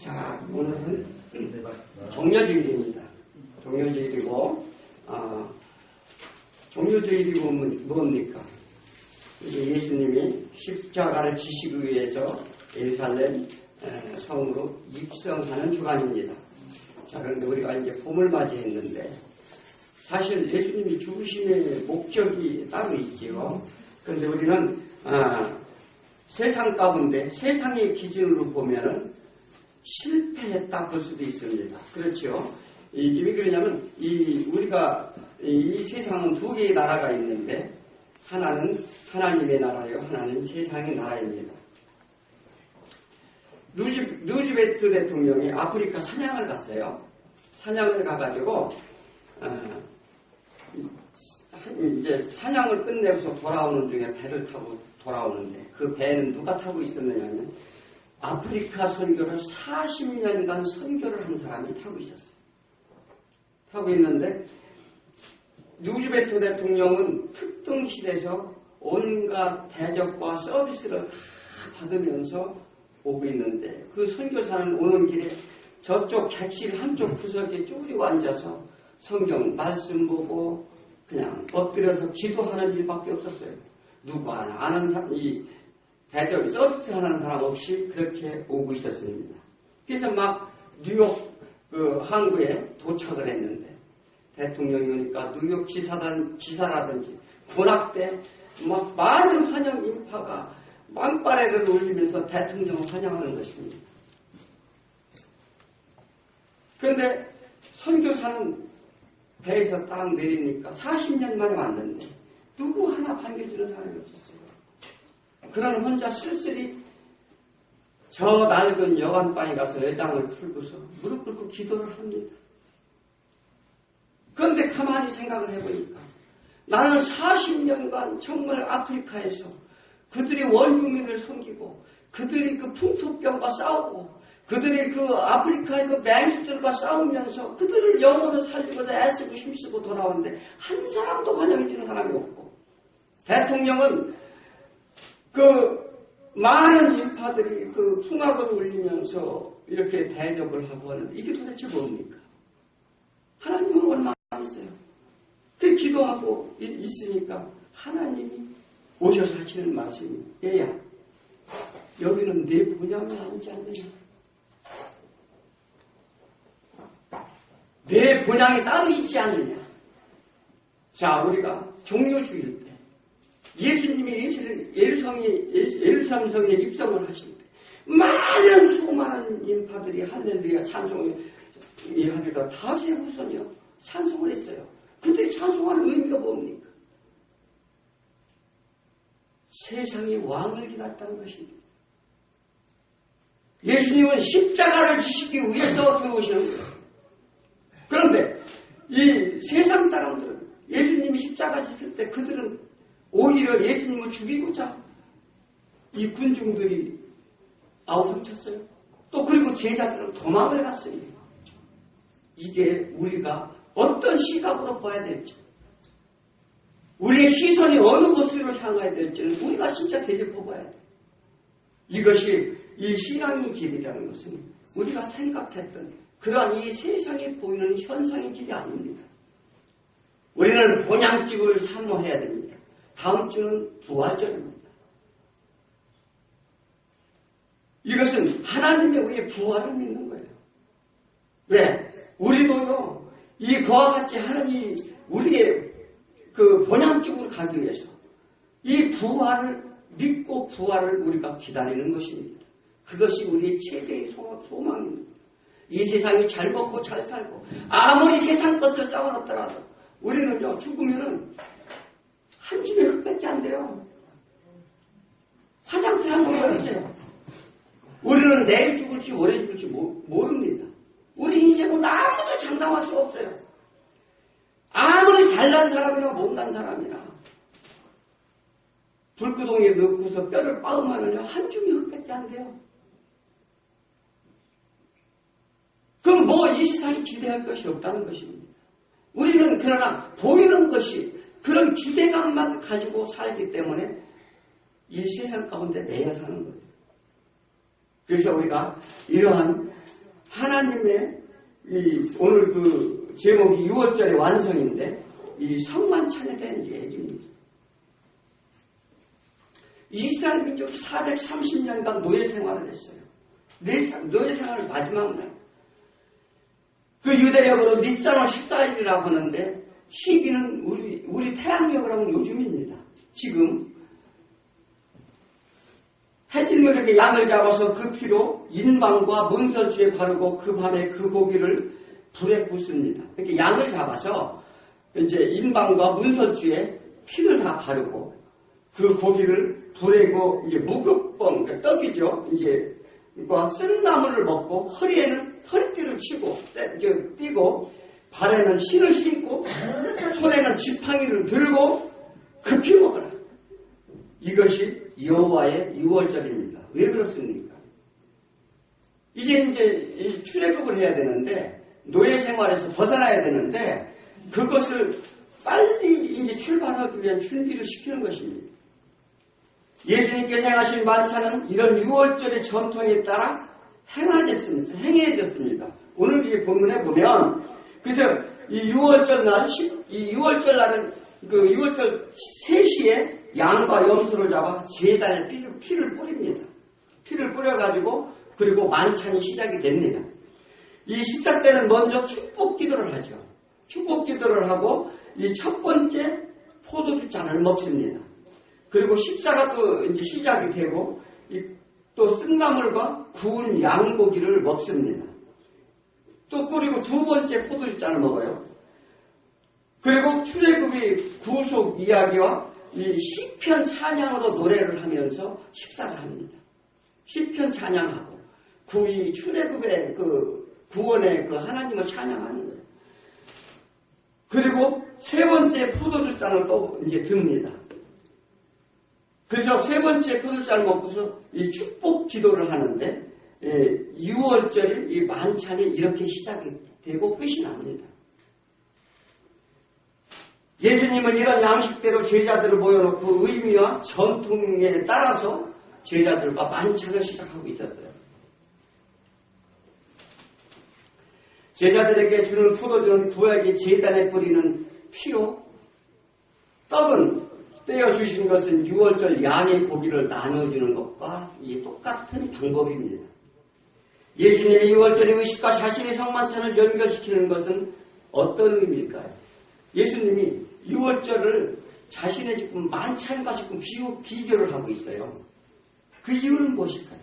자, 오늘은 종려주일입니다. 종려주일이고, 종려주일이 뭡니까? 예수님이 십자가를 지시기 위해서 예루살렘 성으로 입성하는 주간입니다. 자, 그런데 우리가 이제 봄을 맞이했는데, 사실 예수님이 죽으심의 목적이 따로 있지요. 그런데 우리는 세상 가운데 세상의 기준으로 보면은 실패했다 볼 수도 있습니다. 그렇죠? 왜 그러냐면 우리가 이 세상은 두 개의 나라가 있는데 하나는 하나님의 나라요, 하나는 세상의 나라입니다. 루즈벨트 대통령이 아프리카 사냥을 갔어요. 사냥을 가가지고 이제 사냥을 끝내고서 돌아오는 중에 배를 타고 돌아오는데 그 배는 누가 타고 있었느냐면 아프리카 선교를 40년간 선교를 한 사람이 타고 있었어요. 타고 있는데 루즈벨트 대통령은 특등실에서 온갖 대접과 서비스를 다 받으면서 오고 있는데 그 선교사는 오는 길에 저쪽 객실 한쪽 구석에 쭈그리고 앉아서 성경 말씀 보고 그냥 엎드려서 기도하는 일밖에 없었어요. 누구 하나 아는 사람, 이 대접 서비스하는 사람 없이 그렇게 오고 있었습니다. 그래서 막 뉴욕 항구에 도착을 했는데 대통령이 오니까 뉴욕 지사라든지 군악대 막 많은 환영 인파가 망바레를 올리면서 대통령을 환영하는 것입니다. 그런데 선교사는 배에서 딱 내리니까 40년 만에 왔는데 누구 하나 반겨주는 사람이 없었어요. 그런 혼자 쓸쓸히 저 낡은 여관방에 가서 외장을 풀고서 무릎 꿇고 기도를 합니다. 그런데 가만히 생각을 해보니까 나는 40년간 정말 아프리카에서 그들이 원주민을 섬기고 그들이 그 풍토병과 싸우고 그들이 그 아프리카의 그 맹수들과 싸우면서 그들을 영혼을 살리고자 애쓰고 힘쓰고 돌아오는데 한 사람도 환영해주는 사람이 없고 대통령은 그 많은 인파들이 그 풍악을 울리면서 이렇게 대접을 하고 하는데 이게 도대체 뭡니까? 하나님은 얼마나 있어요? 그 기도하고 있으니까 하나님이 오셔서 하시는 말씀이 얘야 여기는 내 본향이 아니지 않느냐? 내 본향이 따로 있지 않느냐? 자, 우리가 종료주일 때 예수님이 예루살렘 성에 입성을 하실 때 많은 수많은 인파들이 할렐루야 찬송을 하니까 다수의 후손이요 찬송을 했어요. 그들이 찬송하는 의미가 뭡니까? 세상이 왕을 기다렸다는 것입니다. 예수님은 십자가를 지시기 위해서 들어오시는 거예요. 그런데 이 세상 사람들은 예수님이 십자가 지실 때 그들은 오히려 예수님을 죽이고자 이 군중들이 아우성쳤어요. 또 그리고 제자들은 도망을 갔어요. 이게 우리가 어떤 시각으로 봐야 될지 우리의 시선이 어느 곳으로 향해야 될지는 우리가 진짜 되짚어봐야 돼요. 이것이 이 신앙의 길이라는 것은 우리가 생각했던 그러한 이 세상에 보이는 현상의 길이 아닙니다. 우리는 본향집을 사모해야 됩니다. 다음 주는 부활절입니다. 이것은 하나님의 우리의 부활을 믿는 거예요. 왜? 우리도요, 그와 같이 하나님, 우리의 그 본향집으로 가기 위해서 이 부활을 믿고 부활을 우리가 기다리는 것입니다. 그것이 우리의 최대의 소망입니다. 이 세상이 잘 먹고 잘 살고 아무리 세상 것을 쌓아놨더라도 우리는요 죽으면은 한 줌의 흙밖에 안 돼요. 화장실 한 번만 해주세요. 우리는 내일 죽을지 오래 죽을지 모릅니다. 우리 인생은 아무도 장담할 수가 없어요. 아무리 잘난 사람이나 못난 사람이나 불구덩이에 넣고서 뼈를 빻으면요 한 줌의 흙밖에 안 돼요. 그럼 이 세상이 기대할 것이 없다는 것입니다. 우리는 그러나 보이는 것이 그런 기대감만 가지고 살기 때문에 이 세상 가운데 매여 사는 거예요. 그래서 우리가 이러한 하나님의 오늘 그 제목이 6월절의 완성인데 이 성만찬에 대한 얘기입니다. 이스라엘 민족이 430년간 노예 생활을 했어요. 노예 생활을 마지막 날. 그 유대력으로 니산월 14일이라고 하는데 시기는 우리 태양력으로 하면 요즘입니다. 지금 해질녘에 양을 잡아서 그 피로 인방과 문설주에 바르고 그 밤에 그 고기를 불에 굽습니다. 이렇게 양을 잡아서 이제 인방과 문설주에 피를 다 바르고 그 고기를 불에 이제 무급봉, 그러니까 떡이죠. 이제 쓴 나물을 먹고 허리에는 허리띠를 치고 띠고 발에는 신을 신고 손에는 지팡이를 들고 급히 먹어라. 이것이 여호와의 6월절입니다. 왜 그렇습니까? 이제 출애굽을 해야 되는데 노예 생활에서 벗어나야 되는데 그것을 빨리 이제 출발하기 위한 준비를 시키는 것입니다. 예수님께서 행하신 만찬은 이런 6월절의 전통에 따라 행해졌습니다. 오늘 이 본문에 보면 그래서 이 6월절 날, 이 6월절 날은 그 6월절 3시에 양과 염소를 잡아 제단에 피를 뿌립니다. 피를 뿌려가지고 그리고 만찬이 시작이 됩니다. 이 식사 때는 먼저 축복 기도를 하죠. 축복 기도를 하고 이 첫 번째 포도주 잔을 먹습니다. 그리고 식사가 또 이제 시작이 되고 또 쓴나물과 구운 양고기를 먹습니다. 또 그리고 두 번째 포도주 잔을 먹어요. 그리고 출애굽의 구속 이야기와 이 시편 찬양으로 노래를 하면서 식사를 합니다. 시편 찬양하고 출애굽의 그 구원의 그 하나님을 찬양하는 거예요. 그리고 세 번째 포도주 잔을 또 이제 듭니다. 그래서 세 번째 포도주잔을 먹고서 이 축복 기도를 하는데 6월절에 이 만찬이 이렇게 시작이 되고 끝이 납니다. 예수님은 이런 양식대로 제자들을 모여놓고 의미와 전통에 따라서 제자들과 만찬을 시작하고 있었어요. 제자들에게 주는 포도주는 구약의 제단에 뿌리는 피요, 떡은 떼어주신 것은 6월절 양의 고기를 나눠주는 것과 똑같은 방법입니다. 예수님의 6월절의 의식과 자신의 성만찬을 연결시키는 것은 어떤 의미일까요? 예수님이 6월절을 자신의 지금 만찬과 지금 비교를 하고 있어요. 그 이유는 무엇일까요?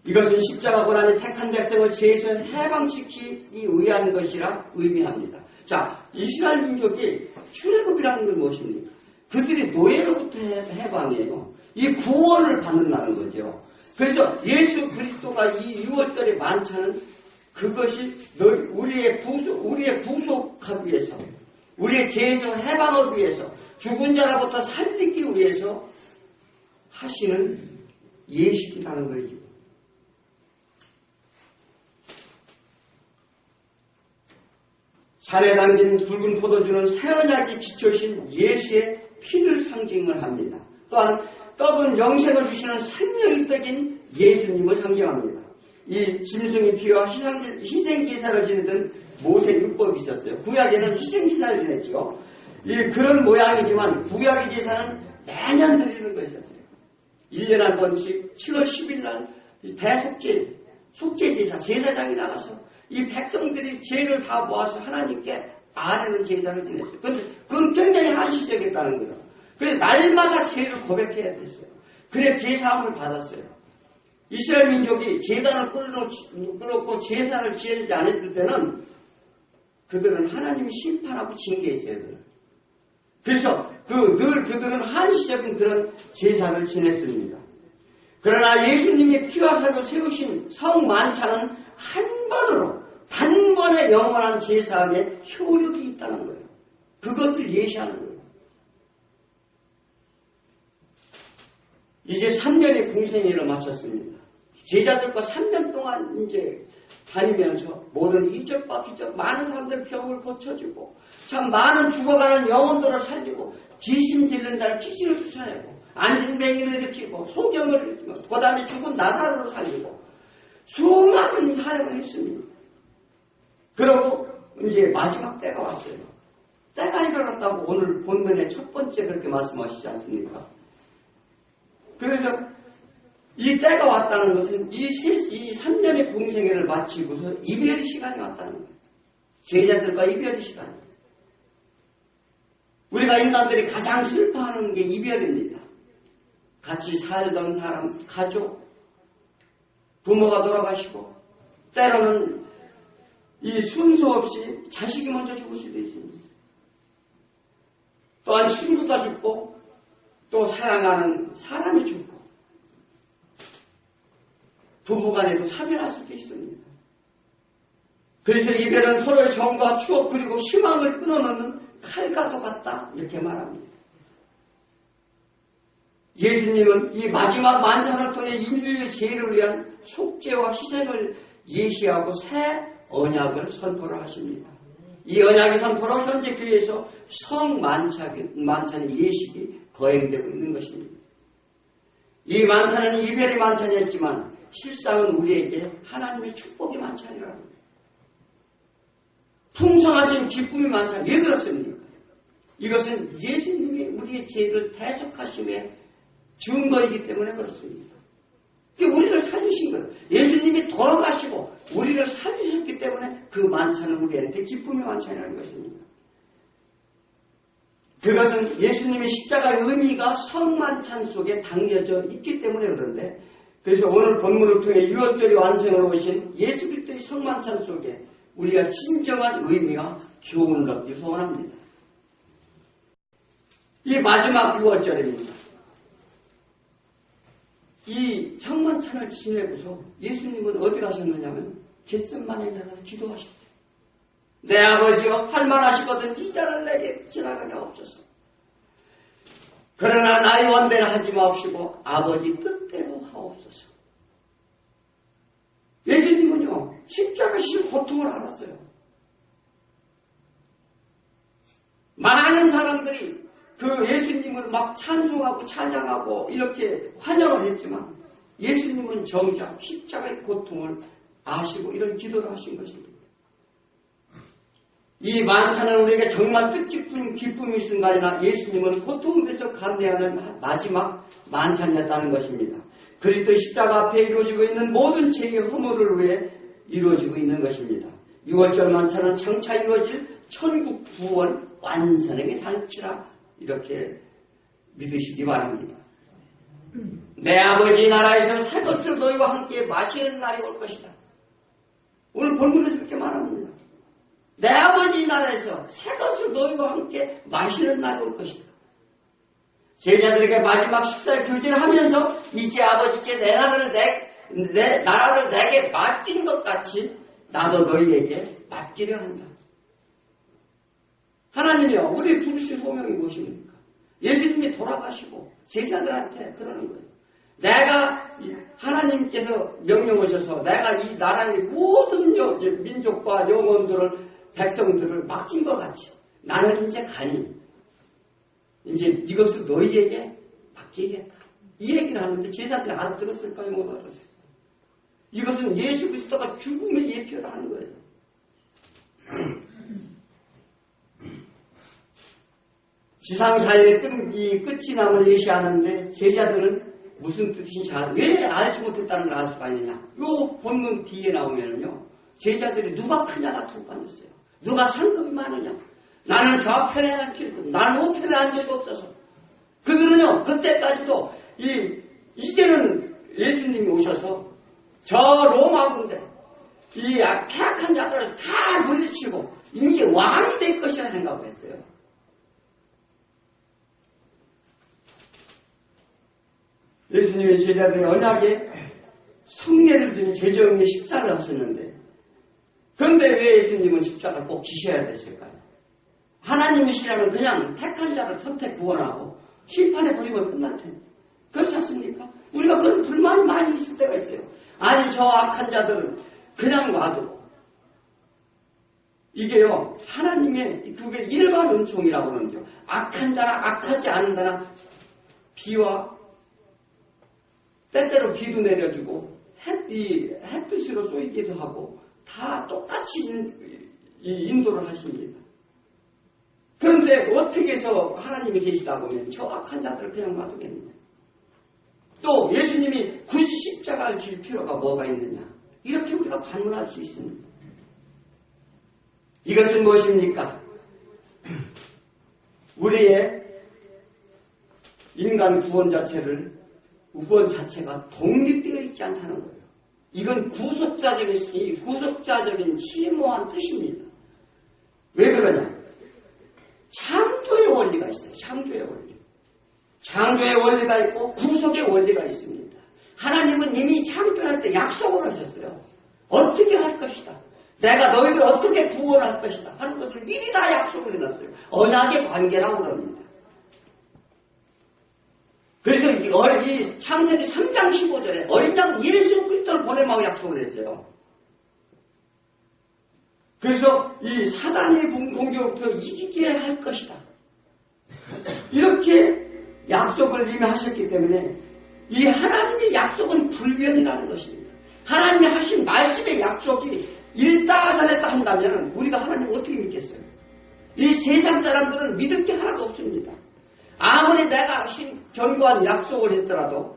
이것은 십자가 고난이 택한 백성을 죄에서 해방시키기 위한 것이라 의미합니다. 자, 이스라엘 민족이 출애굽이라는 건 무엇입니까? 그들이 노예로부터 해방이에요. 이 구원을 받는다는 거죠. 그래서 예수 그리스도가 이 6월절의 만찬은 그것이 우리의 구속하기 위해서, 우리의 죄에서 해방하기 위해서, 죽은 자로부터 살리기 위해서 하시는 예식이라는 거죠. 잔에 담긴 붉은 포도주는 새 언약이 지쳐신 예수의 피를 상징을 합니다. 또한 떡은 영생을 주시는 생명의 떡인 예수님을 상징합니다. 이 짐승의 피와 희생제사를 지내던 모세율법이 있었어요. 구약에는 희생제사를 지냈죠. 그런 모양이지만 구약의 제사는 매년 드리는 것이었어요. 1년에 한 번씩 7월 10일 날 대속죄, 속죄제사, 제사장이 나가서 이 백성들이 죄를 다 모아서 하나님께 아뢰는 제사를 지냈어요. 그건 굉장히 한시적이었다는 거예요. 그래서 날마다 죄를 고백해야 됐어요. 그래 제사함을 받았어요. 이스라엘 민족이 제단을 끊어놓고 제사를 지내지 않았을 때는 그들은 하나님이 심판하고 징계했어요. 그래서 그들은 한시적인 그런 제사를 지냈습니다. 그러나 예수님이 피와 살로 세우신 성만찬은 한 번으로 단번에 영원한 제사함에 효력이 있다는 거예요. 그것을 예시하는 거예요. 이제 3년의 궁생일을 마쳤습니다. 제자들과 3년 동안 이제 다니면서 모든 이적과 기적, 많은 사람들 병을 고쳐주고 참 많은 죽어가는 영혼들을 살리고 귀신 들린 자를 귀신을 쫓아내고 안진뱅이를 일으키고 소경을 일으키고 그 다음에 죽은 나사로를 살리고 수많은 사역을 했습니다. 그러고 이제 마지막 때가 왔어요. 때가 일어났다고 오늘 본문의 첫 번째 그렇게 말씀하시지 않습니까? 그래서 이 때가 왔다는 것은 이 3년의 공생애를 마치고서 이별의 시간이 왔다는 거예요. 제자들과 이별의 시간이에요. 우리가 인간들이 가장 슬퍼하는 게 이별입니다. 같이 살던 사람, 가족, 부모가 돌아가시고 때로는 이 순서 없이 자식이 먼저 죽을 수도 있습니다. 또한 친구가 죽고 또 사랑하는 사람이 죽고 부부간에도 사별할 수도 있습니다. 그래서 이별은 서로의 정과 추억 그리고 희망을 끊어놓는 칼과도 같다 이렇게 말합니다. 예수님은 이 마지막 만찬을 통해 인류의 죄를 위한 속죄와 희생을 예시하고 새 언약을 선포를 하십니다. 이 언약의 선포로 현재 교회에서 성만찬의 예식이 거행되고 있는 것입니다. 이 만찬은 이별의 만찬이었지만 실상은 우리에게 하나님의 축복의 만찬이라는 거예요. 풍성하신 기쁨의 만찬. 왜 그렇습니까? 이것은 예수님이 우리의 죄를 대속하심의 증거이기 때문에 그렇습니다. 우리를 살리신 거예요. 예수님이 돌아가시고 우리를 살리셨기 때문에 그 만찬은 우리한테 기쁨의 만찬이라는 것입니다. 그것은 예수님의 십자가의 의미가 성만찬 속에 담겨져 있기 때문에 그런데 그래서 오늘 본문을 통해 유월절이 완성으로 오신 예수 그리스도의 성만찬 속에 우리가 진정한 의미와 교훈을 얻기 소원합니다. 이 마지막 유월절입니다. 이 성만찬을 지내고서 예수님은 어디 가셨느냐면 겟세마네에 나가서 기도하셨대요. 내 아버지여 할만하시거든 이 잔을 내게 지나가게 하옵소서. 그러나 나의 원대로 하지 마옵시고 아버지 뜻대로 하옵소서. 예수님은요 십자가의 고통을 알았어요. 많은 사람들이 그 예수님을 막 찬송하고 찬양하고 이렇게 환영을 했지만 예수님은 정작 십자가의 고통을 아시고 이런 기도를 하신 것입니다. 이 만찬은 우리에게 정말 뜻깊은 기쁨의 순간이나 예수님은 고통에서 감내하는 마지막 만찬이었다는 것입니다. 그리스도 십자가 앞에 이루어지고 있는 모든 죄의 허물을 위해 이루어지고 있는 것입니다. 6월절 만찬은 장차 이루어질 천국 구원 완선의 잔치라 이렇게 믿으시기 바랍니다. 내 아버지 나라에서 새 것을 너희와 함께 마시는 날이 올 것이다. 오늘 본문에서 그렇게 말합니다. 내 아버지 나라에서 새 것을 너희와 함께 마시는 날이 올 것이다. 제자들에게 마지막 식사에 교제를 하면서 이제 아버지께 내 나라를 내게 맡긴 것 같이 나도 너희에게 맡기려 한다. 하나님이요, 우리 부르신 소명이 무엇입니까? 예수님이 돌아가시고 제자들한테 그러는 거예요. 내가 하나님께서 명령하셔서 내가 이 나라의 모든 민족과 영혼들을 백성들을 맡긴 것 같이 나는 이제 가니 이제 이것을 너희에게 맡기겠다. 이 얘기를 하는데 제자들이 알아들었을까요? 못 알아들었어요. 이것은 예수 그리스도가 죽음의 예표를 하는 거예요. 지상 자연의 끝이 남을 예시하는데 제자들은 무슨 뜻인지 왜 알지 못했다는 걸 알 수가 있느냐. 요 본문 뒤에 나오면요 제자들이 누가 크냐가 통반했어요. 누가 상급이 많으냐. 나는 좌편에 앉힐 나는 우편에 앉아도 없어서. 그들은요 그때까지도 이제는 예수님이 오셔서 저 로마 군대 이 폐악한 자들을 다 물리치고 이제 왕이 될 것이라 생각을 했어요. 예수님의 제자들이 언약에 성례를 드린 제정의 식사를 하셨는데 그런데 왜 예수님은 십자가를 꼭 지셔야 됐을까요? 하나님이시라면 그냥 택한 자를 선택 구원하고 심판해 버리면 끝날 텐데 그렇지 않습니까? 우리가 그런 불만이 많이 있을 때가 있어요. 아니 저 악한 자들은 그냥 놔두고 이게요 하나님의 그게 일반 은총이라고 그러는데요. 악한 자나 악하지 않은 자나 비와 때때로 비도 내려주고 햇빛으로 쏘이기도 하고 다 똑같이 인도를 하십니다. 그런데 어떻게 해서 하나님이 계시다 보면 저 악한 자들을 그냥 놔두겠느냐. 또 예수님이 굳이 십자가를 질 필요가 뭐가 있느냐. 이렇게 우리가 반문할 수 있습니다. 이것은 무엇입니까? 우리의 인간 구원 자체가 독립되어 있지 않다는 거예요. 이건 구속자적인 심오한 뜻입니다. 왜 그러냐? 창조의 원리가 있어요. 창조의 원리. 창조의 원리가 있고 구속의 원리가 있습니다. 하나님은 이미 창조할 때 약속을 하셨어요. 어떻게 할 것이다. 내가 너희를 어떻게 구원할 것이다 하는 것을 미리 다 약속을 해놨어요. 언약의 관계라고 그럽니다. 그래서 이 창세기 3장 15절에 어린 양 예수 그리스도를 보내라고 약속을 했어요. 그래서 이 사단의 공격부터 이기게 할 것이다. 이렇게 약속을 이미 하셨기 때문에 이 하나님의 약속은 불변이라는 것입니다. 하나님이 하신 말씀의 약속이 일다 잘했다 한다면 우리가 하나님을 어떻게 믿겠어요? 이 세상 사람들은 믿을 게 하나도 없습니다. 아무리 내가 견고한 약속을 했더라도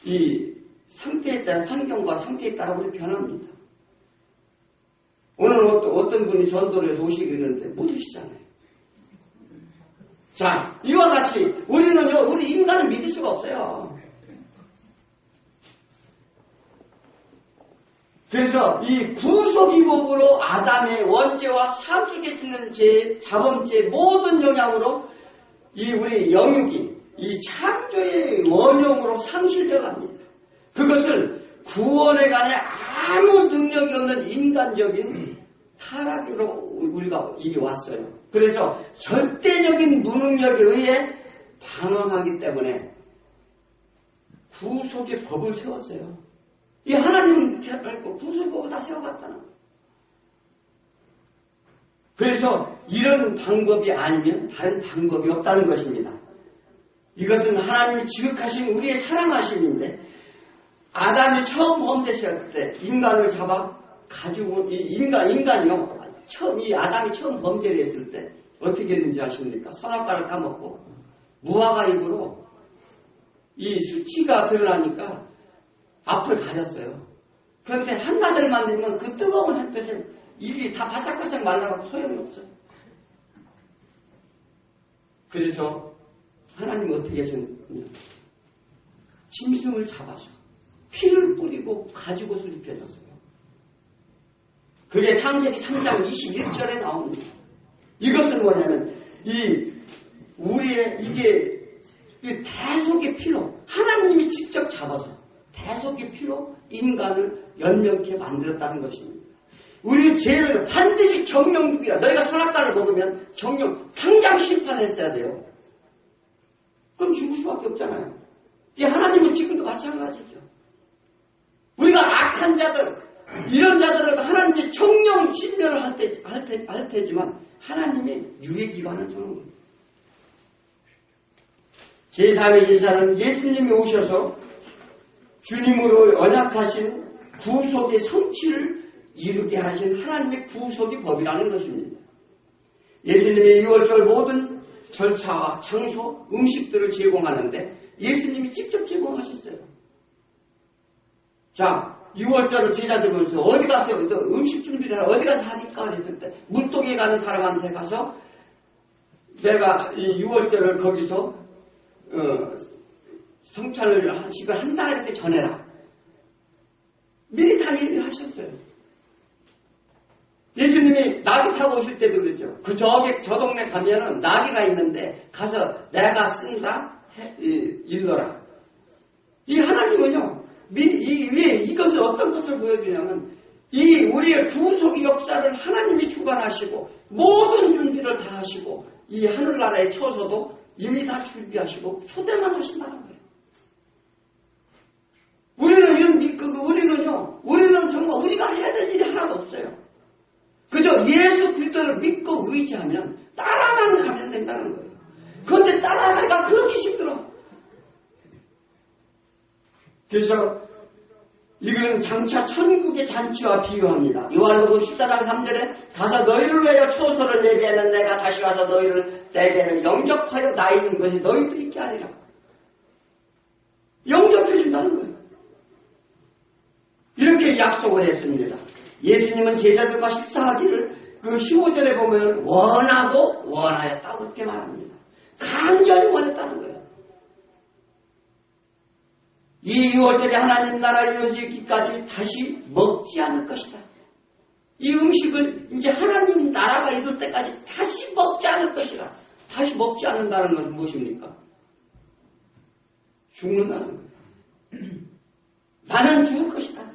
이 상태에 따라 환경과 상태에 따라 우리 변합니다. 오늘 어떤 분이 전도를 해서 오시겠는데 못 오시잖아요. 자, 이와 같이 우리는요, 우리 인간은 믿을 수가 없어요. 그래서 이 구속이법으로 아담의 원죄와 삶 속에 있는 죄, 자범죄 모든 영향으로 이 우리 영육이 이 창조의 원형으로 상실되어 갑니다. 그것을 구원에 관해 아무 능력이 없는 인간적인 타락으로 우리가 이게 왔어요. 그래서 절대적인 무능력에 의해 방황하기 때문에 구속의 법을 세웠어요. 이 하나님은 구속의 법을 다 세워갔다는 거예요. 그래서 이런 방법이 아니면 다른 방법이 없다는 것입니다. 이것은 하나님이 지극하신 우리의 사랑하심인데 아담이 처음 범죄했을 때 인간을 잡아 가지고 인간이요. 이 아담이 처음 범죄를 했을 때 어떻게 했는지 아십니까? 선악과를 까먹고 무화과 잎으로 이 수치가 드러나니까 앞을 가렸어요. 그런데 한나절만 되면 그 뜨거운 햇볕에 입이 다 바짝바짝 말라가고 소용이 없어요. 그래서 하나님은 어떻게 하셨느냐? 짐승을 잡아서 피를 뿌리고 가지고서 입혀줬어요. 그게 창세기 3장 21절에 나옵니다. 이것은 뭐냐면 우리의 이게 대속의 피로 하나님이 직접 잡아서 대속의 피로 인간을 연명케 만들었다는 것입니다. 우리 죄를 반드시 정령 죽이라. 너희가 선악과를 먹으면 정령 당장 심판했어야 돼요. 그럼 죽을 수밖에 없잖아요. 하나님은 지금도 마찬가지죠. 우리가 악한 자들 이런 자들은 하나님이 정령 진멸을 할 테지만 하나님의 유예기간을 두는 겁니다. 제3의 제사는 예수님이 오셔서 주님으로 언약하신 구속의 성취를 이루게 하신 하나님의 구속의 법이라는 것입니다. 예수님의 유월절 모든 절차와 장소, 음식들을 제공하는데 예수님이 직접 제공하셨어요. 자, 6월절을 제자들 보면서 어디 가서 음식 준비를 하라 어디 가서 하니까 그랬을 때 물동에 가는 사람한테 가서 내가 이 6월절을 거기서 성찬을 하시고 한 달 이렇게 전해라. 미리 다 얘기를 하셨어요. 예수님이 나귀 타고 오실 때도 그랬죠. 저 동네 가면은 나귀가 있는데 가서 내가 쓴다 일러라. 이 하나님은요. 이것을 어떤 것을 보여주냐면 우리의 구속의 역사를 하나님이 주관하시고 모든 준비를 다 하시고 이 하늘나라에 쳐서도 이미 다 준비하시고 초대만 하신다는 거예요. 우리는 정말 우리가 해야 될 일이 하나도 없어요. 그저 예수 그리스도를 믿고 의지하면 따라만 가면 된다는 거예요. 그런데 따라 하기가 그렇게 힘들어. 그래서 이거는 장차 천국의 잔치와 비유합니다. 요한복음 14장 3절에 가서 너희를 위하여 초소를 내게 하는 내가 다시 가서 너희를 내게는 영접하여 나 있는 것이 너희도 있게 하리라. 영접해 준다는 거예요. 이렇게 약속을 했습니다. 예수님은 제자들과 식사하기를 그 15절에 보면 원하고 원하였다고 그렇게 말합니다. 간절히 원했다는 거예요. 이 6월절에 하나님 나라 이루어지기까지 다시 먹지 않을 것이다. 이 음식을 이제 하나님 나라가 이룰 때까지 다시 먹지 않을 것이다. 다시 먹지 않는다는 것은 무엇입니까? 죽는다는 거예요. 나는 죽을 것이다.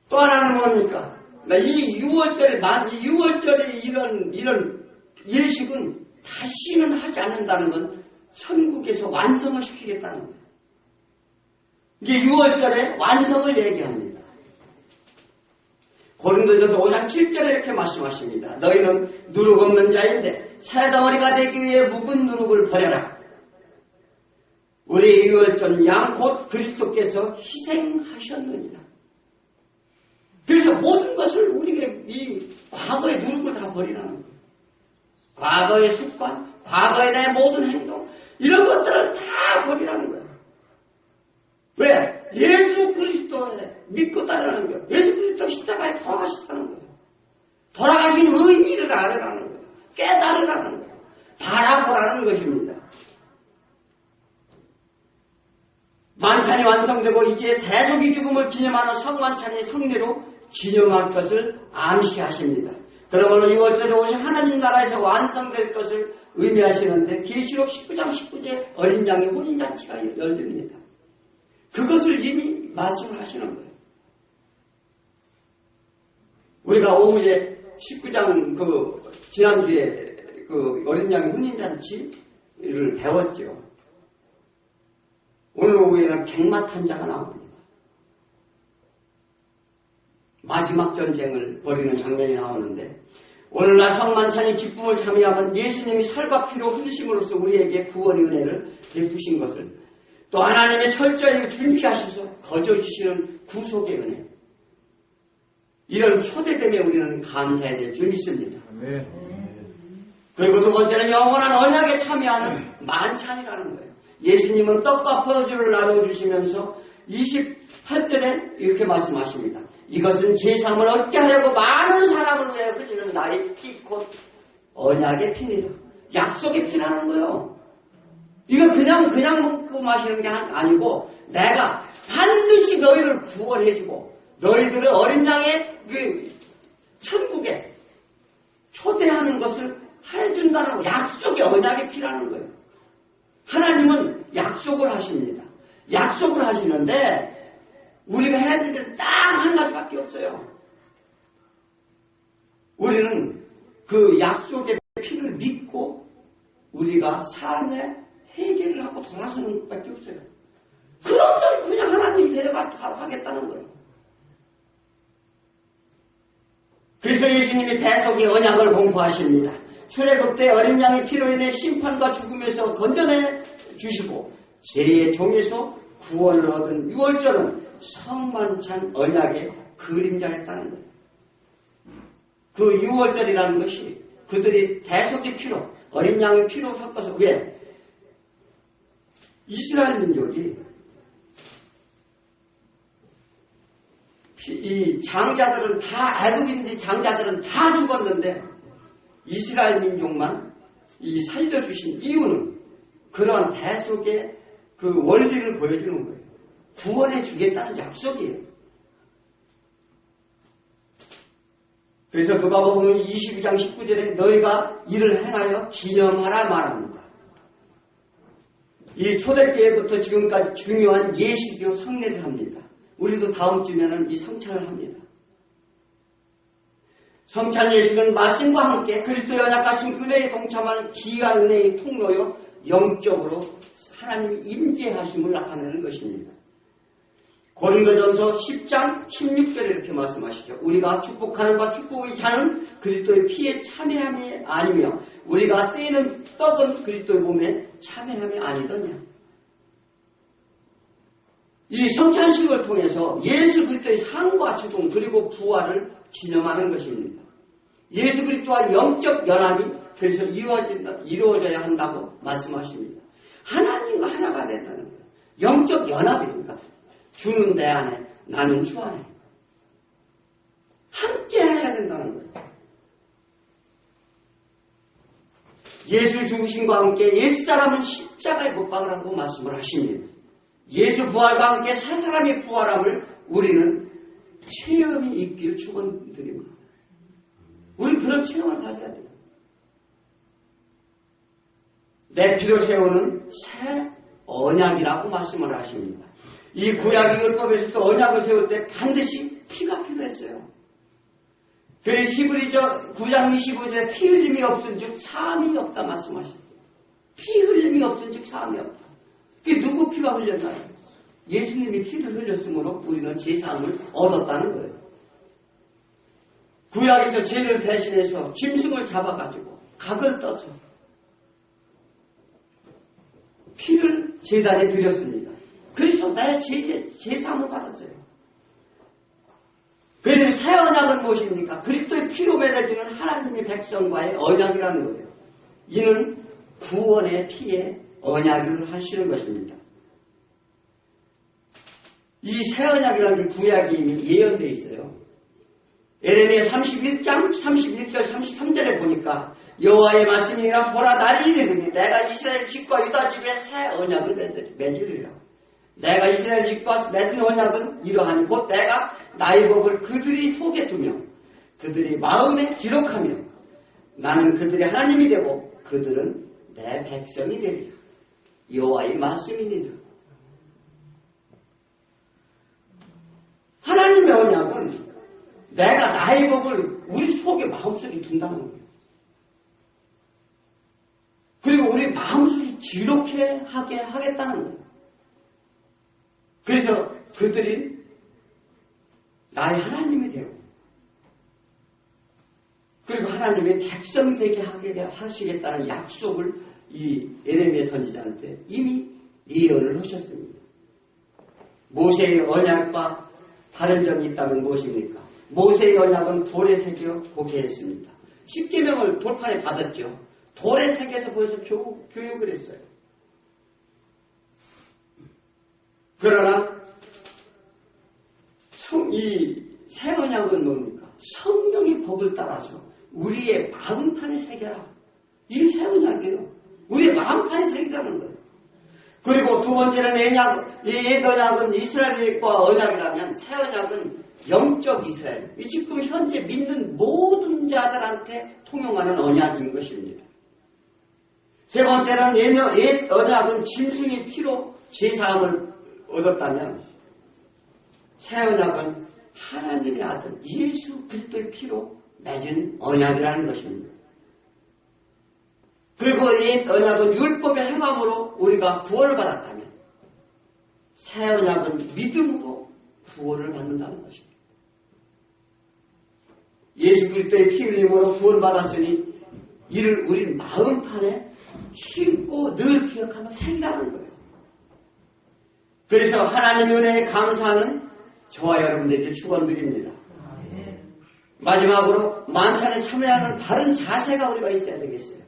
또 하나는 뭡니까? 이 6월절에 이런 예식은 다시는 하지 않는다는 건 천국에서 완성을 시키겠다는 거예요. 이게 6월절에 완성을 얘기합니다. 고린도전서 5장 7절에 이렇게 말씀하십니다. 너희는 누룩 없는 자인데 새덩어리가 되기 위해 묵은 누룩을 버려라. 우리 6월절 양 곧 그리스도께서 희생하셨느니라. 그래서 모든 것을 우리가 이 과거의 누룩을 다 버리라는 거예요. 과거의 습관, 과거에 대한 모든 행동, 이런 것들을 다 버리라는 거예요. 왜? 예수 그리스도에 믿고 따르는 거예요. 예수 그리스도 십자가에 돌아가셨다는 거예요. 돌아가신 의미를 알으라는 거예요. 깨달으라는 거예요. 바라보라는 것입니다. 만찬이 완성되고 이제 대속의 죽음을 기념하는 성만찬의 성례로 기념할 것을 암시하십니다. 그러므로 6월절에 오신 하나님 나라에서 완성될 것을 의미하시는데 계시록 19장 19절 어린 양의 혼인잔치가 열립니다. 그것을 이미 말씀을 하시는 거예요. 우리가 오후에 19장 지난주에 어린 양의 혼인잔치를 배웠죠. 오늘 오후에는 백마탄자가 나옵니다. 마지막 전쟁을 벌이는 장면이 나오는데 오늘날 성만찬의 기쁨을 참여하면 예수님이 살과 피로 흘리심으로써 우리에게 구원의 은혜를 베푸신 것을 또 하나님의 철저히 준비하셔서 거저주시는 구속의 은혜 이런 초대됨에 우리는 감사해야 될 줄 믿습니다. 그리고 두 번째는 영원한 언약에 참여하는 만찬이라는 거예요. 예수님은 떡과 포도주를 나눠주시면서 28절에 이렇게 말씀하십니다. 이것은 제3을 얻게 하려고 많은 사람을 위해 흘리는 나의 피 곧 언약의 피니라. 약속의 피라는 거예요. 이거 그냥 먹고 마시는 게 아니고 내가 반드시 너희를 구원해주고 너희들을 어린 양의 천국에 초대하는 것을 해준다는 약속의 언약의 피라는 거예요. 하나님은 약속을 하십니다. 약속을 하시는데 우리가 해야 될 일은 딱 한 가지밖에 없어요. 우리는 그 약속의 피를 믿고 우리가 삶의 해결을 하고 돌아서는 것밖에 없어요. 그러면 그냥 하나님이 데려가겠다는 거예요. 그래서 예수님이 대속의 언약을 공포하십니다. 출애굽 때 어린 양의 피로 인해 심판과 죽음에서 건져내 주시고 죄의 종에서 구원을 얻은 6월절은 성만찬 언약의 그림자였다는 거예요. 그 6월절이라는 것이 그들이 대속의 피로 어린 양의 피로 섞어서 왜? 이스라엘 민족이 이 장자들은 다 애굽인데 장자들은 다 죽었는데 이스라엘 민족만 이 살려주신 이유는 그런 대속의 그 원리를 보여주는 거예요. 구원해 주겠다는 약속이에요. 그래서 누가복음 22장 19절에 너희가 이를 행하여 기념하라 말합니다. 이 초대교회부터 지금까지 중요한 예식이요 성례를 합니다. 우리도 다음 주면은 이 성찬을 합니다. 성찬 예식은 말씀과 함께 그리스도의 언약하신 은혜에 동참하는 귀한 은혜의 통로요 영적으로 하나님이 임재하심을 나타내는 것입니다. 고린도전서 10장 16절에 이렇게 말씀하시죠. 우리가 축복하는 바 축복의 자는 그리스도의 피에 참여함이 아니며 우리가 떼는 떡은 그리스도의 몸에 참여함이 아니더냐. 이 성찬식을 통해서 예수 그리스도의 삶과 죽음 그리고 부활을 기념하는 것입니다. 예수 그리스도와 영적 연합이 그래서 이루어져야 한다고 말씀하십니다. 하나님과 하나가 된다는 거예요. 영적 연합입니다. 주는 내 안에, 나는 주 안에. 함께 해야 된다는 거예요. 예수 죽으심과 함께 옛사람은 십자가에 못 박으라고 말씀을 하십니다. 예수 부활과 함께 새 사람의 부활함을 우리는 체험이 있기를 축원드립니다. 우리는 그런 체험을 가져야 돼요. 내 피로 세우는 새 언약이라고 말씀을 하십니다. 이 구약 율법에서도 언약을 세울 때 반드시 피가 필요했어요. 그래서 히브리서 9장 25절에 피 흘림이 없은즉 사함이 없다 말씀하셨어요. 피 흘림이 없은즉 사함이 없다. 그게 누구 피가 흘렸나요? 예수님이 피를 흘렸으므로 우리는 제사함을 얻었다는 거예요. 구약에서 죄를 대신해서 짐승을 잡아가지고 각을 떠서 피를 제단에 드렸습니다. 그래서 내 제사함을 받았어요. 그래서 새 언약은 무엇입니까? 그리스도의 피로 맺어지는 하나님의 백성과의 언약이라는 거예요. 이는 구원의 피에 언약을 하시는 것입니다. 이 새 언약이라는 구약이 이미 예언되어 있어요. 에레미야 31장 31절 33절에 보니까 여호와의 말씀이라 보라 날이 이르니 내가 이스라엘 집과 유다 집에 새 언약을 맺으리라. 내가 이스라엘 집과 맺은 언약은 이러하니 곧 내가 나의 법을 그들이 속에 두며 그들이 마음에 기록하며 나는 그들의 하나님이 되고 그들은 내 백성이 되리라. 여호와의 말씀이니라. 하나님의 언약은 내가 나의 법을 우리 속에 마음속에 둔다는 거예요. 그리고 우리 마음속에 기록해 하게 하겠다는 거예요. 그래서 그들이 나의 하나님이 되고 그리고 하나님의 백성이 되게 하시겠다는 약속을 이 에레미야 선지자한테 이미 예언을 하셨습니다. 모세의 언약과 다른 점이 있다면 무엇입니까? 모세의 언약은 돌에 새겨 보게 했습니다. 십계명을 돌판에 받았죠. 돌에 새겨서 보여서 교육을 했어요. 그러나 이 새 언약은 뭡니까? 성령의 법을 따라서 우리의 마음판에 새겨라. 이게 새 언약이에요. 우리의 마음판에 새기라는 거예요. 그리고 두 번째는 옛 언약은 이스라엘과 언약이라면 새 언약은 영적 이스라엘. 이 지금 현재 믿는 모든 자들한테 통용하는 언약인 것입니다. 세 번째는 옛 언약은 짐승의 피로 제사함을 얻었다면 새 언약은 하나님의 아들 예수 그리스도의 피로 맺은 언약이라는 것입니다. 그리고 옛 언약은 율법의 행함으로 우리가 구원을 받았다면 새 언약은 믿음으로 구원을 받는다는 것입니다. 예수 그리스도의 피 흘림으로 구원 받았으니 이를 우리 마음판에 심고 늘 기억하며 새기라는 거예요. 그래서 하나님의 은혜에 감사하는 저와 여러분들에게 축원드립니다. 마지막으로 만찬에 참여하는 바른 자세가 우리가 있어야 되겠어요.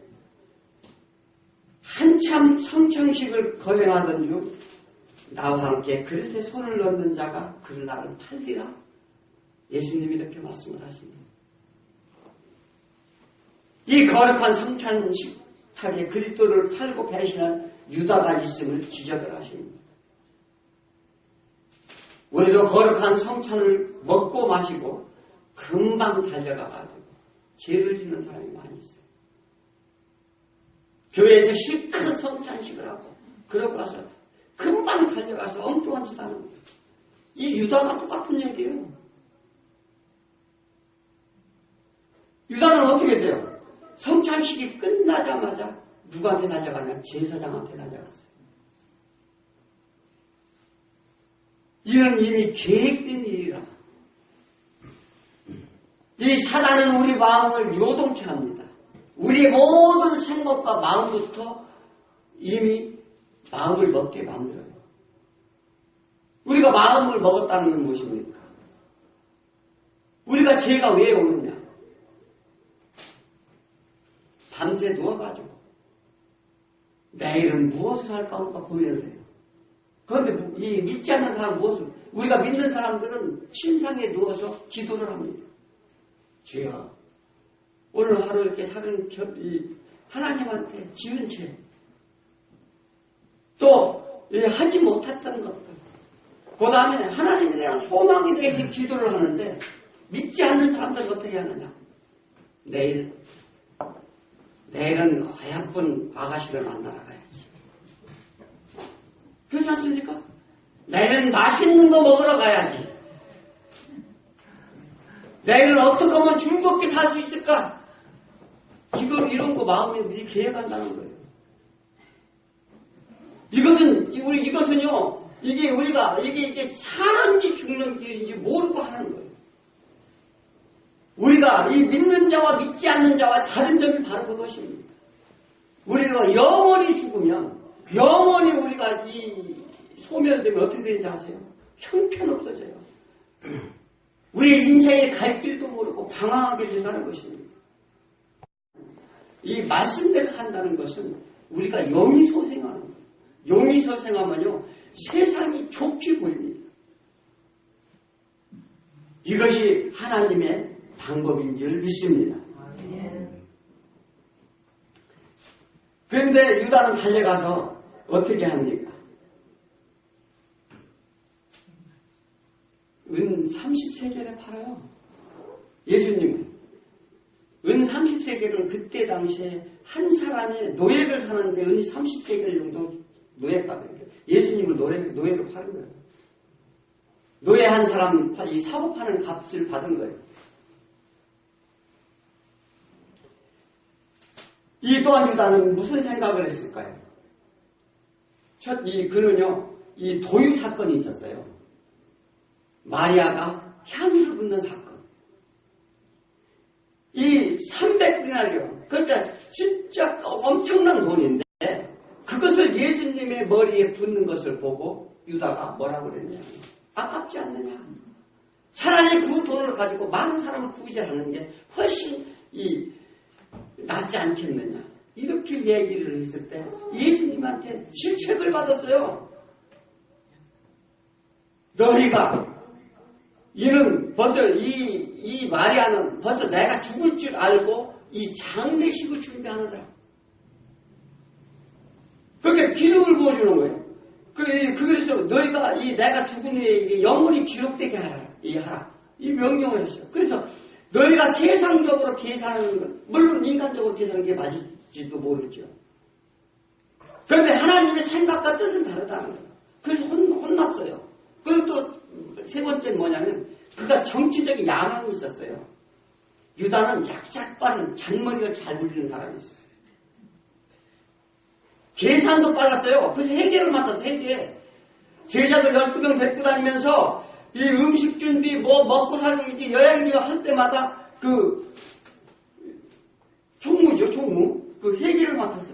한참 성찬식을 거행하던 중 나와 함께 그릇에 손을 넣는 자가 그를 나를 팔리라. 예수님이 이렇게 말씀을 하십니다. 이 거룩한 성찬식탁에 그리스도를 팔고 배신한 유다가 있음을 지적을 하십니다. 우리도 거룩한 성찬을 먹고 마시고 금방 달려가가지고 죄를 짓는 사람이 많이 있어요. 교회에서 실컷 성찬식을 하고 그러고 와서 금방 달려가서 엉뚱한 짓 하는 거예요. 이 유다가 똑같은 얘기예요. 유다는 어떻게 돼요? 성찬식이 끝나자마자 누구한테 달려가냐면 제사장한테 달려갔어요. 이는 이미 계획된 일이라. 이 사단은 우리 마음을 요동케 합니다. 우리의 모든 생각과 마음부터 이미 마음을 먹게 만들어요. 우리가 마음을 먹었다는 건 무엇입니까? 우리가 죄가 왜 오느냐? 밤새 누워가지고 내일은 무엇을 할까 고민을 해요. 그런데 이 믿지 않는 사람은 무엇을, 우리가 믿는 사람들은 침상에 누워서 기도를 합니다. 주여, 오늘 하루 이렇게 사는 하나님한테 지은 죄, 또 하지 못했던 것들, 그 다음에 하나님에 대한 소망에 대해서 기도를 하는데 믿지 않는 사람들은 어떻게 하느냐? 내일은 어여쁜 아가씨를 만나러 가야지. 그렇지 않습니까? 내일은 맛있는 거 먹으러 가야지. 내일은 어떻게 하면 즐겁게 살 수 있을까? 이런 거 마음에 미리 계획한다는 거예요. 이것은요, 이게 사는지 죽는지 모르고 하는 거예요. 우리가 이 믿는 자와 믿지 않는 자와 다른 점이 바로 그것입니다. 우리가 영원히 죽으면, 영원히 우리가 이 소멸되면 어떻게 되는지 아세요? 형편없어져요. 우리의 인생의 갈 길도 모르고 방황하게 된다는 것입니다. 이 말씀대로 한다는 것은 우리가 용의소생하는 거예요. 용의소생하면요, 세상이 좁히 보입니다. 이것이 하나님의 방법인 줄 믿습니다. 그런데 유다는 달려가서 어떻게 합니까? 은 30세겔에 팔아요. 예수님은. 은 30세겔은 그때 당시에 한 사람이 노예를 사는데 은 30세겔 정도 노예값이에요. 예수님을 노예로 파는 거예요. 노예 한 사람, 이 사고 파는 값을 받은 거예요. 이 또한 유다는 무슨 생각을 했을까요? 그는요, 이 도유 사건이 있었어요. 마리아가 향유를 붓는 사건. 이 300디나리온, 그러니까 진짜 엄청난 돈인데 그것을 예수님의 머리에 붓는 것을 보고 유다가 뭐라고 그랬냐? 아깝지 않느냐? 차라리 그 돈을 가지고 많은 사람을 구제하는 게 훨씬 낫지 않겠느냐? 이렇게 얘기를 했을 때 예수님한테 질책을 받았어요. 너희가 이는 벌써 이 마리아는 벌써 내가 죽을 줄 알고 이 장례식을 준비하느라 그렇게 기록을 보여주는 거예요. 그래서 너희가 내가 죽은 후에 영원히 기록되게 하라. 이 명령을 했어요. 그래서 너희가 세상적으로 계산하는 건 물론 인간적으로 계산하는 게 맞을지도 모르죠. 그런데 하나님의 생각과 뜻은 다르다는 거예요. 그래서 혼났어요. 그리고 또 세 번째는 뭐냐면 그가 정치적인 야망이 있었어요. 유다는 약삭빠른 잔머리를 잘 굴리는 사람이 있어요. 계산도 빨랐어요. 그래서 회계를 맡았어요. 회계. 제자들 12명 데리고 다니면서 이 음식 준비 먹고 살고 이렇게 여행료 할 때마다 총무. 그 회계를 맡았어요.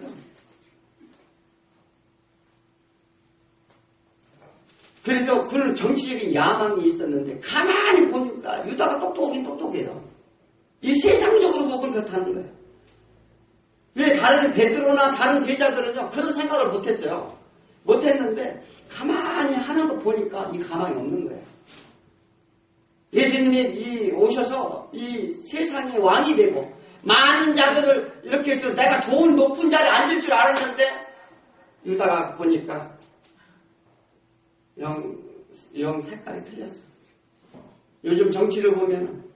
그래서 그런 정치적인 야망이 있었는데 가만히 보니까 유다가 똑똑하긴 똑똑해요. 이 세상적으로 보면 그렇다는 거예요. 왜 다른 베드로나 다른 제자들은요 그런 생각을 못했어요. 못했는데 가만히 하는 거 보니까 이 가망이 없는 거예요. 예수님이 오셔서 이 세상의 왕이 되고 많은 자들을 이렇게 해서 내가 좋은 높은 자리에 앉을 줄 알았는데 유다가 보니까 영 색깔이 틀렸어. 요즘 정치를 보면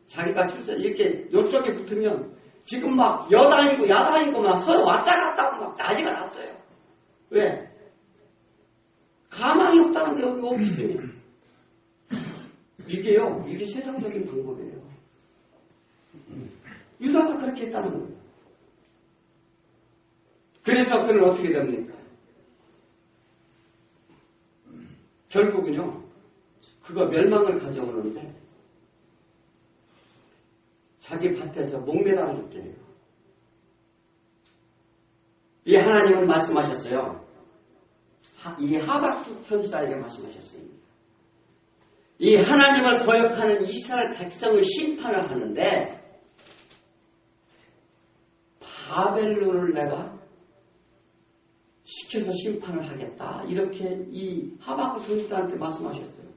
자기가 이렇게 요쪽에 붙으면 지금 막 여당이고 야당이고 막 서로 왔다 갔다 하고 막 난리가 났어요. 왜? 가망이 없다는 게 여기 있으면. 이게 세상적인 방법이에요. 유다가 그렇게 했다는 거예요. 그래서 그는 어떻게 됩니까? 결국은요, 그거 멸망을 가져오는데 자기 밭에서 목매달아 죽게 해요. 이 하나님은 말씀하셨어요. 이 하박국 선지자에게 말씀하셨습니다. 이 하나님을 거역하는 이스라엘 백성을 심판을 하는데 바벨론을 내가 시켜서 심판을 하겠다. 이렇게 이 하박국 선지자한테 말씀하셨어요.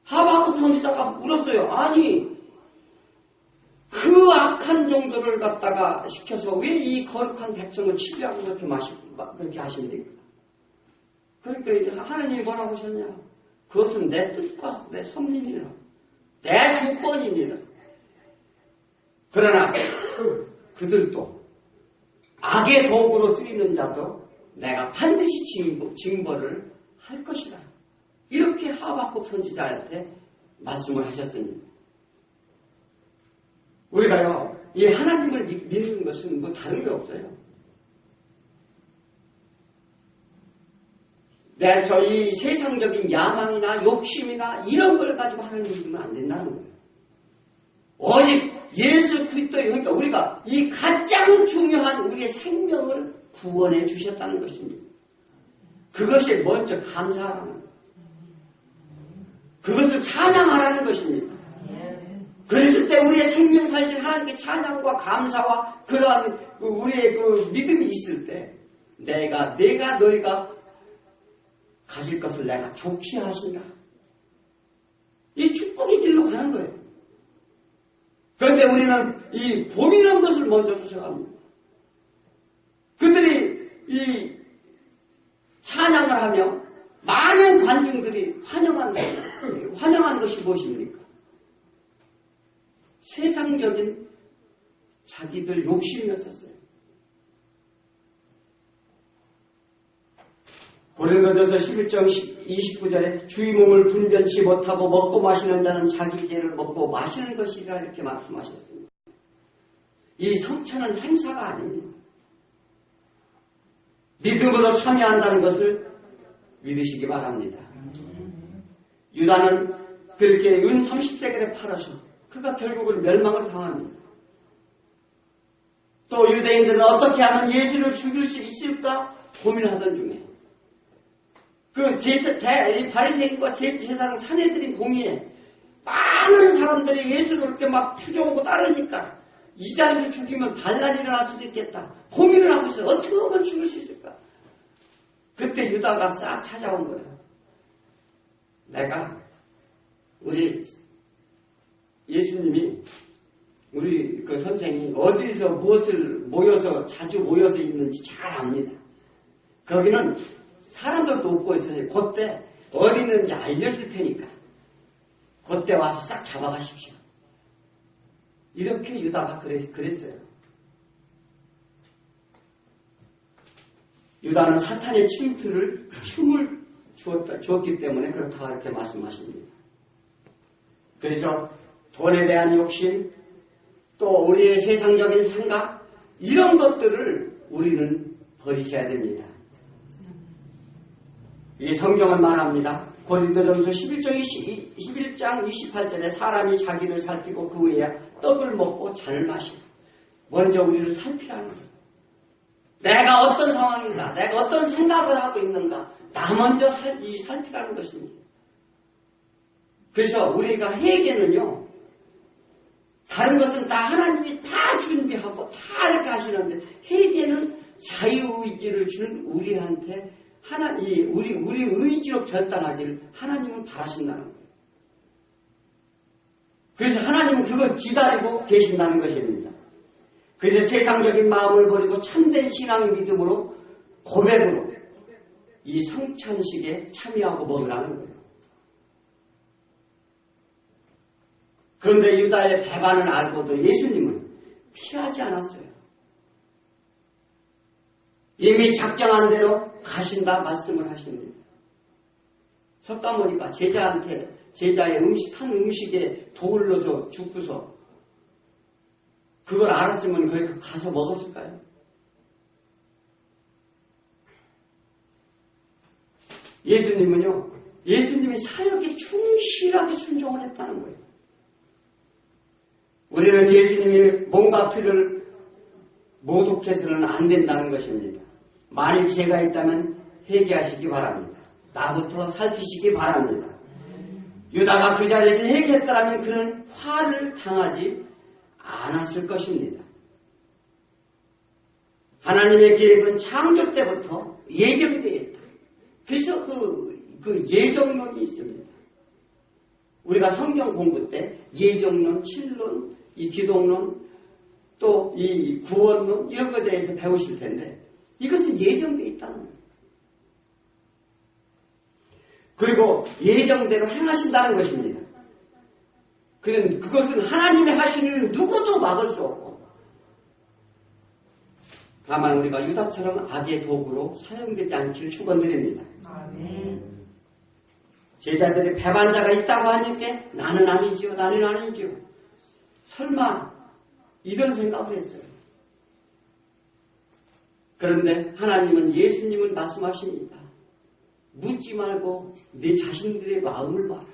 하박국 선지자가 물었어요. 아니 그 악한 정도를 갖다가 시켜서 왜 이 거룩한 백성을 치료하고 그렇게 하십니까? 그러니까 하나님이 뭐라고 하셨냐? 그것은 내 뜻과 내 섭리니라. 내 조건이니라. 그러나 그들도 악의 도구로 쓰이는 자도 내가 반드시 징벌을 할 것이다. 이렇게 하박국 선지자한테 말씀을 하셨습니다. 우리가요, 이 하나님을 믿는 것은 뭐 다른 게 없어요. 저희 세상적인 야망이나 욕심이나 이런 걸 가지고 하나님 믿으면 안 된다는 거예요. 오직 예수 그리스도의, 그러니까 우리가 이 가장 중요한 우리의 생명을 구원해 주셨다는 것입니다. 그것이 먼저 감사하라는 거예요. 그것을 찬양하라는 것입니다. 그랬을 때 우리의 생명 살실 하나님께 찬양과 감사와 그러한 우리의 그 믿음이 있을 때 내가 너희가 가질 것을 내가 좋게 하신다. 이 축복의 길로 가는 거예요. 그런데 우리는 이 보이는 것을 먼저 쫓아갑니다. 그들이 이 찬양을 하며 많은 관중들이 환영한 것이 무엇입니까? 세상적인 자기들 욕심이었었어요. 고린도전서 11장 29절에 주의 몸을 분변치 못하고 먹고 마시는 자는 자기 죄를 먹고 마시는 것이라 이렇게 말씀하셨습니다. 이 성찬은 행사가 아닙니다. 믿음으로 참여한다는 것을 믿으시기 바랍니다. 유다는 그렇게 은 30세겔에 팔아서 그가 결국은 멸망을 당합니다. 또 유대인들은 어떻게 하면 예수를 죽일 수 있을까 고민하던 중에 바리새인과 제사장 사내들인 동의에 많은 사람들이 예수를 이렇게 막 추종하고 따르니까 이 자리에서 죽이면 반란이 일어날 수도 있겠다. 고민을 하고 있어요. 어떻게 하면 죽일 수 있을까? 그때 유다가 싹 찾아온 거예요. 우리 예수님이 우리 그 선생이 어디서 무엇을 자주 모여서 있는지 잘 압니다. 거기는 사람들도 없고 있으니 그때 어디 있는지 알려줄 테니까 그때 와서 싹 잡아가십시오. 이렇게 유다가 그랬어요. 유다는 사탄의 춤을 주었기 때문에 그렇다고 이렇게 말씀하십니다. 그래서 돈에 대한 욕심, 또 우리의 세상적인 생각, 이런 것들을 우리는 버리셔야 됩니다. 이 성경은 말합니다. 고린도전서 11장 28절에 사람이 자기를 살피고 그 후에 떡을 먹고 잔을 마시고 먼저 우리를 살피라는 거예요. 내가 어떤 상황인가, 내가 어떤 생각을 하고 있는가, 나 먼저 살피라는 것입니다. 그래서 우리가 회개는요, 다른 것은 다 하나님이 다 준비하고 다 이렇게 하시는데 회개는 자유의지를 주는 우리한테 우리 의지로 결단하기를 하나님은 바라신다는 거예요. 그래서 하나님은 그걸 기다리고 계신다는 것입니다. 그래서 세상적인 마음을 버리고 참된 신앙의 믿음으로 고백으로 이 성찬식에 참여하고 먹으라는 거예요. 그런데 유다의 배반을 알고도 예수님은 피하지 않았어요. 이미 작정한 대로 가신다 말씀을 하십니다. 석가모니가 제자의 한 음식에 독을 넣어서 죽고서 그걸 알았으면 거기 가서 먹었을까요? 예수님이 사역에 충실하게 순종을 했다는 거예요. 우리는 예수님이 몸과 피를 모독해서는 안 된다는 것입니다. 만일 죄가 있다면 회개하시기 바랍니다. 나부터 살피시기 바랍니다. 유다가 그 자리에서 회개했더라면 그는 화를 당하지 않았을 것입니다. 하나님의 계획은 창조 때부터 예정되어 있다. 그래서 그 예정론이 있습니다. 우리가 성경 공부 때 예정론, 칠론, 이 기독론, 또 이 구원론 이런 것에 대해서 배우실 텐데 이것은 예정되어 있다는 거예요. 그리고 예정대로 행하신다는 것입니다. 그것은 하나님의 하시는 일을 누구도 막을 수 없고 다만 우리가 유다처럼 악의 도구로 사용되지 않기를 축원드립니다. 아멘. 제자들이 배반자가 있다고 하니까 나는 아니지요. 나는 아니지요. 설마 이런 생각을 했어요. 그런데 하나님은 예수님은 말씀하십니다. 묻지 말고 내 자신들의 마음을 봐라.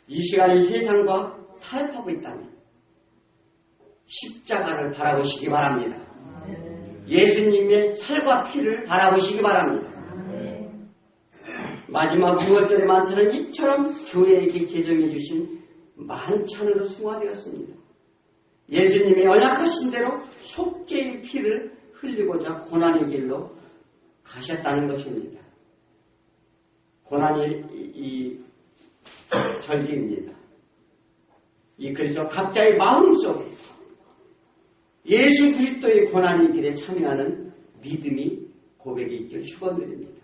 이 시간에 세상과 타협하고 있다면 십자가를 바라보시기 바랍니다. 예수님의 살과 피를 바라보시기 바랍니다. 마지막 6월절의 만찬은 이처럼 교회에게 제정해 주신 만찬으로 승화되었습니다. 예수님의 연약하신 대로 속죄의 피를 흘리고자 고난의 길로 가셨다는 것입니다. 고난이 이 절기입니다. 그래서 각자의 마음속에 예수 그리스도의 고난의 길에 참여하는 믿음이 고백이 있기를 축원드립니다.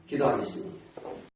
기도하겠습니다.